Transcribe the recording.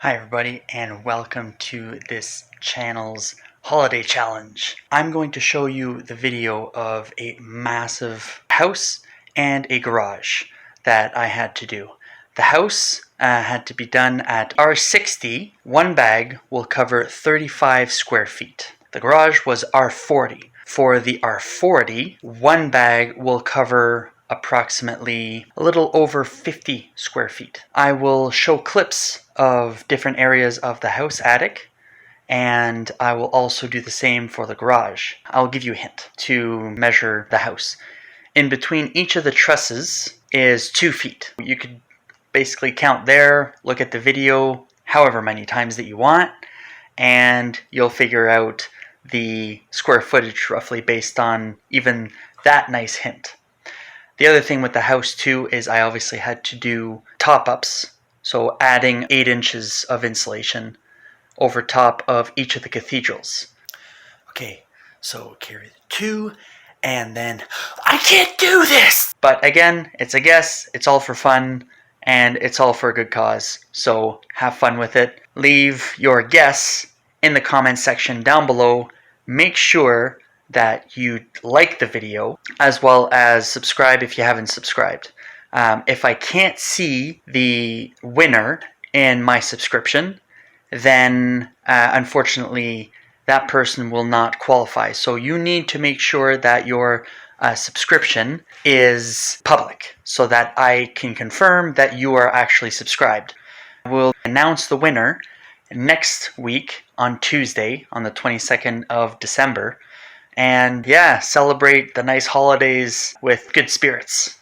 Hi everybody, and welcome to this channel's holiday challenge. I'm going to show you the video of a massive house and a garage that I had to do. The house had to be done at R60. One bag will cover 35 square feet. The garage was R40. For the R40, one bag will cover approximately a little over 50 square feet. I will show clips of different areas of the house attic, and I will also do the same for the garage. I'll give you a hint to measure the house. In between each of the trusses is 2 feet. You could basically count there, look at the video however many times that you want, and you'll figure out the square footage roughly based on even that nice hint. The other thing with the house too is I obviously had to do top-ups, so adding 8 inches of insulation over top of each of the cathedrals. Okay, so carry the 2, and then I can't do this! But again, it's a guess, it's all for fun, and it's all for a good cause, so have fun with it. Leave your guess in the comment section down below. Make sure that you like the video, as well as subscribe if you haven't subscribed. If I can't see the winner in my subscription, then unfortunately that person will not qualify. So you need to make sure that your subscription is public so that I can confirm that you are actually subscribed. We'll announce the winner next week on Tuesday, on the 22nd of December. And yeah, celebrate the nice holidays with good spirits.